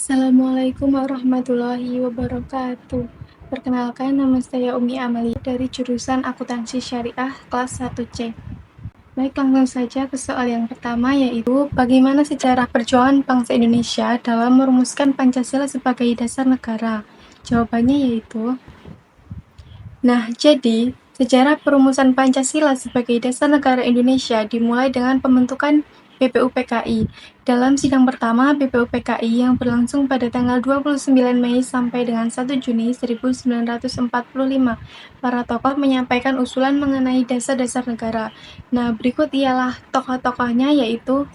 Assalamualaikum warahmatullahi wabarakatuh. Perkenalkan, nama saya Umi Amalia dari jurusan Akuntansi Syariah kelas 1C. Baik, langsung saja ke soal yang pertama, yaitu bagaimana sejarah perjuangan bangsa Indonesia dalam merumuskan Pancasila sebagai dasar negara? Jawabannya yaitu, jadi sejarah perumusan Pancasila sebagai dasar negara Indonesia dimulai dengan pembentukan BPUPKI. Dalam sidang pertama BPUPKI yang berlangsung pada tanggal 29 Mei sampai dengan 1 Juni 1945, para tokoh menyampaikan usulan mengenai dasar-dasar negara. Nah, berikut ialah tokoh-tokohnya, yaitu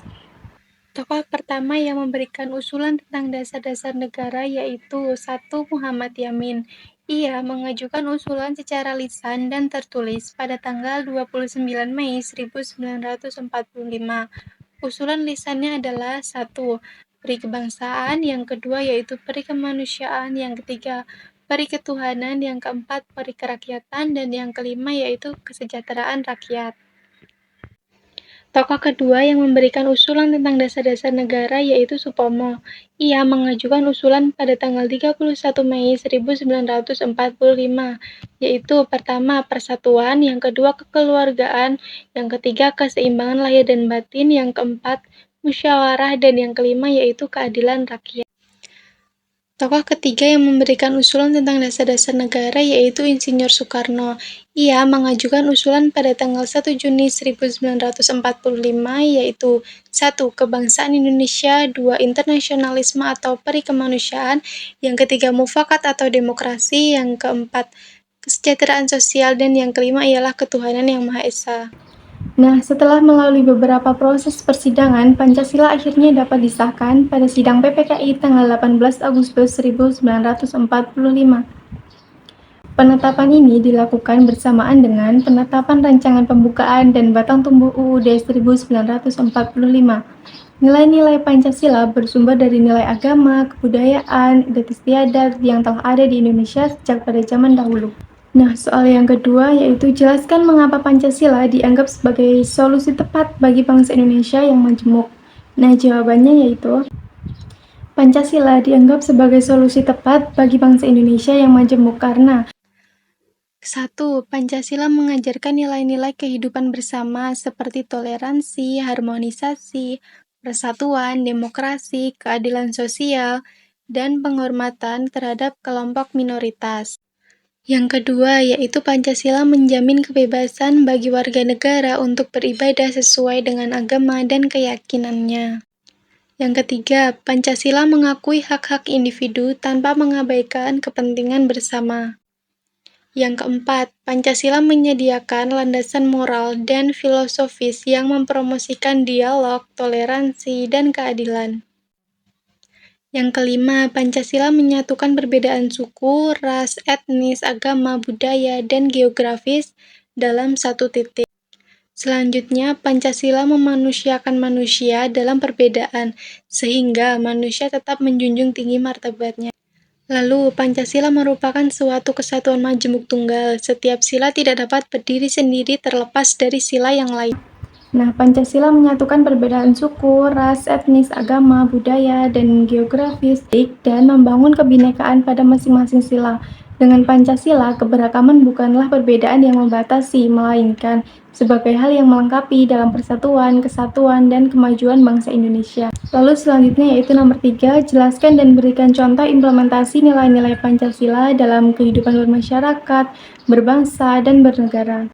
tokoh pertama yang memberikan usulan tentang dasar-dasar negara yaitu 1. Muhammad Yamin. Ia mengajukan usulan secara lisan dan tertulis pada tanggal 29 Mei 1945. Usulan lisannya adalah 1. Peri kebangsaan, yang kedua yaitu peri kemanusiaan, yang ketiga peri ketuhanan, yang keempat peri kerakyatan, dan yang kelima yaitu kesejahteraan rakyat. Tokoh kedua yang memberikan usulan tentang dasar-dasar negara yaitu Supomo. Ia mengajukan usulan pada tanggal 31 Mei 1945, yaitu pertama persatuan, yang kedua kekeluargaan, yang ketiga keseimbangan lahir dan batin, yang keempat musyawarah, dan yang kelima yaitu keadilan rakyat. Tokoh ketiga yang memberikan usulan tentang dasar-dasar negara yaitu Insinyur Soekarno. Ia mengajukan usulan pada tanggal 1 Juni 1945, yaitu 1. Kebangsaan Indonesia, 2. Internasionalisme atau peri kemanusiaan, yang ketiga mufakat atau demokrasi, yang keempat kesejahteraan sosial, dan yang kelima ialah ketuhanan yang Maha Esa. Nah, setelah melalui beberapa proses persidangan, Pancasila akhirnya dapat disahkan pada sidang PPKI tanggal 18 Agustus 1945. Penetapan ini dilakukan bersamaan dengan penetapan rancangan pembukaan dan batang tubuh UUD 1945. Nilai-nilai Pancasila bersumber dari nilai agama, kebudayaan, adat istiadat yang telah ada di Indonesia sejak pada zaman dahulu. Nah, soal yang kedua yaitu jelaskan mengapa Pancasila dianggap sebagai solusi tepat bagi bangsa Indonesia yang majemuk. Nah, jawabannya yaitu Pancasila dianggap sebagai solusi tepat bagi bangsa Indonesia yang majemuk karena 1. Pancasila mengajarkan nilai-nilai kehidupan bersama seperti toleransi, harmonisasi, persatuan, demokrasi, keadilan sosial, dan penghormatan terhadap kelompok minoritas. Yang kedua, yaitu Pancasila menjamin kebebasan bagi warga negara untuk beribadah sesuai dengan agama dan keyakinannya. Yang ketiga, Pancasila mengakui hak-hak individu tanpa mengabaikan kepentingan bersama. Yang keempat, Pancasila menyediakan landasan moral dan filosofis yang mempromosikan dialog, toleransi, dan keadilan. Yang kelima, Pancasila menyatukan perbedaan suku, ras, etnis, agama, budaya, dan geografis dalam satu titik. Selanjutnya, Pancasila memanusiakan manusia dalam perbedaan, sehingga manusia tetap menjunjung tinggi martabatnya. Lalu, Pancasila merupakan suatu kesatuan majemuk tunggal. Setiap sila tidak dapat berdiri sendiri terlepas dari sila yang lain. Nah, Pancasila menyatukan perbedaan suku, ras, etnis, agama, budaya, dan geografis, dan membangun kebinekaan pada masing-masing sila. Dengan Pancasila, keberagaman bukanlah perbedaan yang membatasi, melainkan sebagai hal yang melengkapi dalam persatuan, kesatuan, dan kemajuan bangsa Indonesia. Lalu selanjutnya yaitu nomor 3, jelaskan dan berikan contoh implementasi nilai-nilai Pancasila dalam kehidupan bermasyarakat, berbangsa, dan bernegara.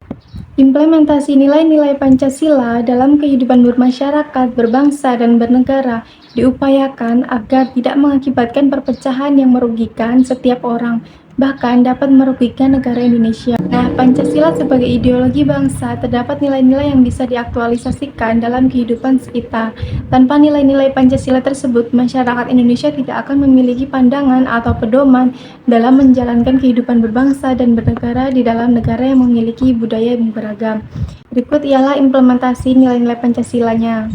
Implementasi nilai-nilai Pancasila dalam kehidupan bermasyarakat, berbangsa, dan bernegara diupayakan agar tidak mengakibatkan perpecahan yang merugikan setiap orang, bahkan dapat merugikan negara Indonesia. Nah, Pancasila sebagai ideologi bangsa terdapat nilai-nilai yang bisa diaktualisasikan dalam kehidupan sekitar. Tanpa nilai-nilai Pancasila tersebut, masyarakat Indonesia tidak akan memiliki pandangan atau pedoman dalam menjalankan kehidupan berbangsa dan bernegara di dalam negara yang memiliki budaya yang beragam. Berikut ialah implementasi nilai-nilai Pancasilanya.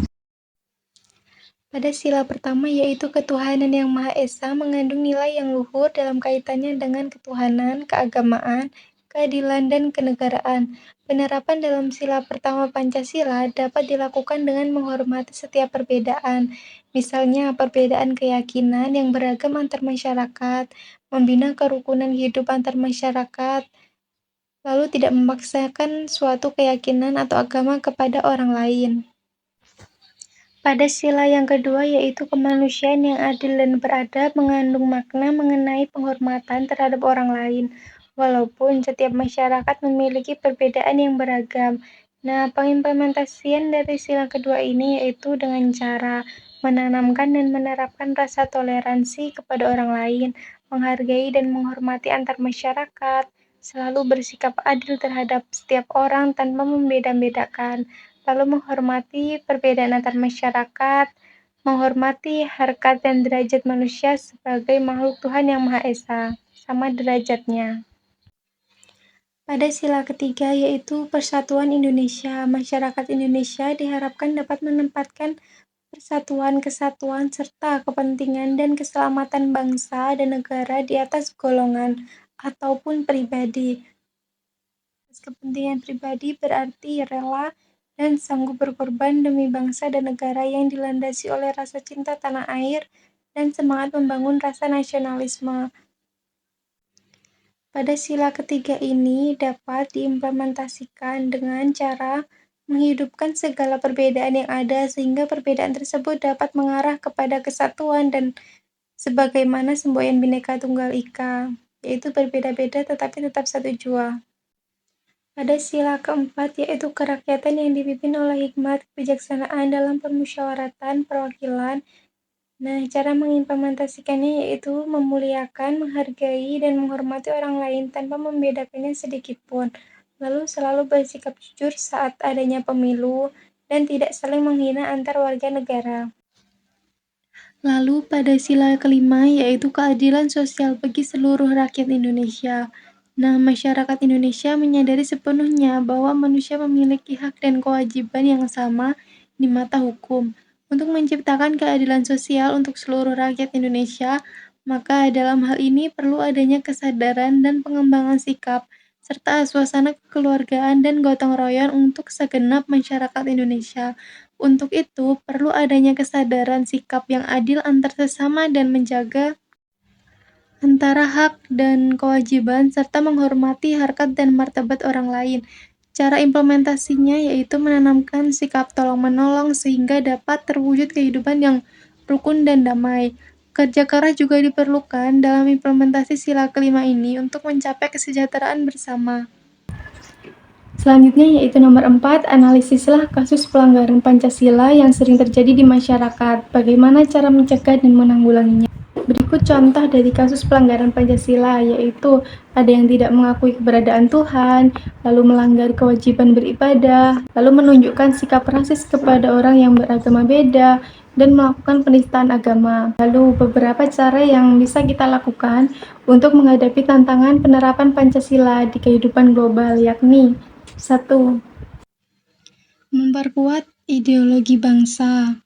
Pada sila pertama yaitu ketuhanan yang Maha Esa mengandung nilai yang luhur dalam kaitannya dengan ketuhanan, keagamaan, keadilan, dan kenegaraan. Penerapan dalam sila pertama Pancasila dapat dilakukan dengan menghormati setiap perbedaan, misalnya perbedaan keyakinan yang beragam antar masyarakat, membina kerukunan hidup antar masyarakat, lalu tidak memaksakan suatu keyakinan atau agama kepada orang lain. Pada sila yang kedua, yaitu kemanusiaan yang adil dan beradab, mengandung makna mengenai penghormatan terhadap orang lain, walaupun setiap masyarakat memiliki perbedaan yang beragam. Nah, pengimplementasian dari sila kedua ini yaitu dengan cara menanamkan dan menerapkan rasa toleransi kepada orang lain, menghargai dan menghormati antar masyarakat, selalu bersikap adil terhadap setiap orang tanpa membeda-bedakan, lalu menghormati perbedaan antar masyarakat, menghormati harkat dan derajat manusia sebagai makhluk Tuhan yang Maha Esa, sama derajatnya. Pada sila ketiga, yaitu Persatuan Indonesia, masyarakat Indonesia diharapkan dapat menempatkan persatuan, kesatuan, serta kepentingan dan keselamatan bangsa dan negara di atas golongan ataupun pribadi. Kepentingan pribadi berarti rela dan sanggup berkorban demi bangsa dan negara yang dilandasi oleh rasa cinta tanah air dan semangat membangun rasa nasionalisme. Pada sila ketiga ini dapat diimplementasikan dengan cara menghidupkan segala perbedaan yang ada sehingga perbedaan tersebut dapat mengarah kepada kesatuan dan sebagaimana semboyan Bhinneka Tunggal Ika, yaitu berbeda-beda tetapi tetap satu jua. Pada sila keempat, yaitu kerakyatan yang dipimpin oleh hikmat kebijaksanaan dalam permusyawaratan perwakilan. Nah, cara mengimplementasikannya yaitu memuliakan, menghargai, dan menghormati orang lain tanpa membedakannya sedikit pun. Lalu selalu bersikap jujur saat adanya pemilu dan tidak saling menghina antar warga negara. Lalu pada sila kelima yaitu keadilan sosial bagi seluruh rakyat Indonesia. Nah, masyarakat Indonesia menyadari sepenuhnya bahwa manusia memiliki hak dan kewajiban yang sama di mata hukum. Untuk menciptakan keadilan sosial untuk seluruh rakyat Indonesia, maka dalam hal ini perlu adanya kesadaran dan pengembangan sikap, serta suasana kekeluargaan dan gotong royong untuk segenap masyarakat Indonesia. Untuk itu, perlu adanya kesadaran sikap yang adil antar sesama dan menjaga antara hak dan kewajiban, serta menghormati harkat dan martabat orang lain. Cara implementasinya yaitu menanamkan sikap tolong-menolong sehingga dapat terwujud kehidupan yang rukun dan damai. Kerja keras juga diperlukan dalam implementasi sila kelima ini untuk mencapai kesejahteraan bersama. Selanjutnya yaitu nomor 4, analisislah kasus pelanggaran Pancasila yang sering terjadi di masyarakat. Bagaimana cara mencegah dan menanggulanginya? Berikut contoh dari kasus pelanggaran Pancasila, yaitu ada yang tidak mengakui keberadaan Tuhan, lalu melanggar kewajiban beribadah, lalu menunjukkan sikap rasis kepada orang yang beragama beda, dan melakukan penistaan agama. Lalu beberapa cara yang bisa kita lakukan untuk menghadapi tantangan penerapan Pancasila di kehidupan global, yakni 1. Memperkuat ideologi bangsa.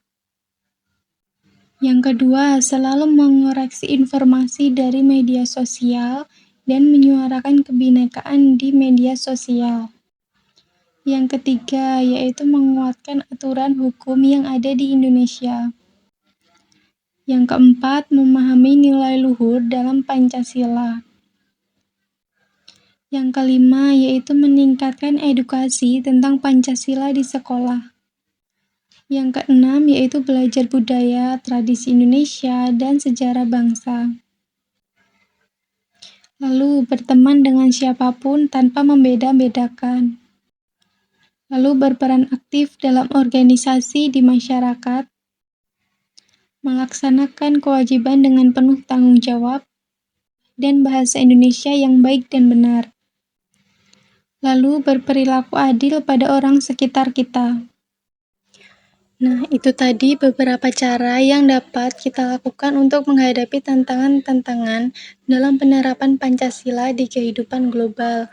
Yang kedua, selalu mengoreksi informasi dari media sosial dan menyuarakan kebinekaan di media sosial. Yang ketiga, yaitu menguatkan aturan hukum yang ada di Indonesia. Yang keempat, memahami nilai luhur dalam Pancasila. Yang kelima, yaitu meningkatkan edukasi tentang Pancasila di sekolah. Yang keenam, yaitu belajar budaya, tradisi Indonesia, dan sejarah bangsa. Lalu, berteman dengan siapapun tanpa membeda-bedakan. Lalu, berperan aktif dalam organisasi di masyarakat. Melaksanakan kewajiban dengan penuh tanggung jawab. Dan bahasa Indonesia yang baik dan benar. Lalu, berperilaku adil pada orang sekitar kita. Nah, itu tadi beberapa cara yang dapat kita lakukan untuk menghadapi tantangan-tantangan dalam penerapan Pancasila di kehidupan global.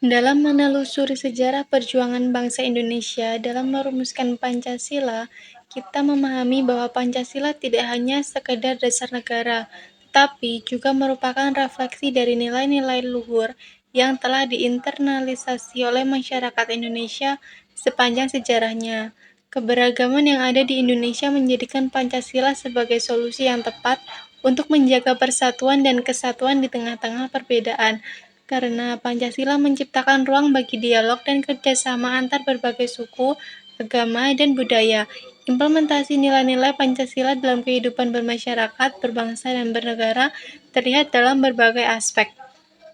Dalam menelusuri sejarah perjuangan bangsa Indonesia dalam merumuskan Pancasila, kita memahami bahwa Pancasila tidak hanya sekedar dasar negara, tapi juga merupakan refleksi dari nilai-nilai luhur yang telah diinternalisasi oleh masyarakat Indonesia sepanjang sejarahnya. Keberagaman yang ada di Indonesia menjadikan Pancasila sebagai solusi yang tepat untuk menjaga persatuan dan kesatuan di tengah-tengah perbedaan, karena Pancasila menciptakan ruang bagi dialog dan kerjasama antar berbagai suku, agama, dan budaya. Implementasi nilai-nilai Pancasila dalam kehidupan bermasyarakat, berbangsa, dan bernegara terlihat dalam berbagai aspek,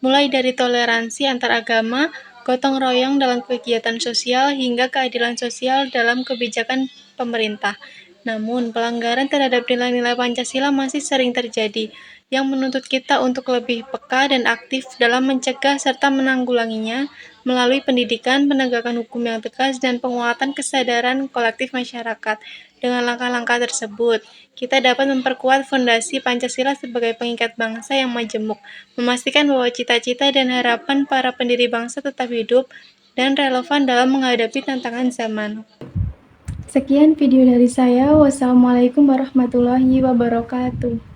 mulai dari toleransi antar agama, gotong royong dalam kegiatan sosial, hingga keadilan sosial dalam kebijakan pemerintah. Namun, pelanggaran terhadap nilai-nilai Pancasila masih sering terjadi, yang menuntut kita untuk lebih peka dan aktif dalam mencegah serta menanggulanginya melalui pendidikan, penegakan hukum yang tegas, dan penguatan kesadaran kolektif masyarakat. Dengan langkah-langkah tersebut, kita dapat memperkuat fondasi Pancasila sebagai pengikat bangsa yang majemuk, memastikan bahwa cita-cita dan harapan para pendiri bangsa tetap hidup dan relevan dalam menghadapi tantangan zaman. Sekian video dari saya. Wassalamualaikum warahmatullahi wabarakatuh.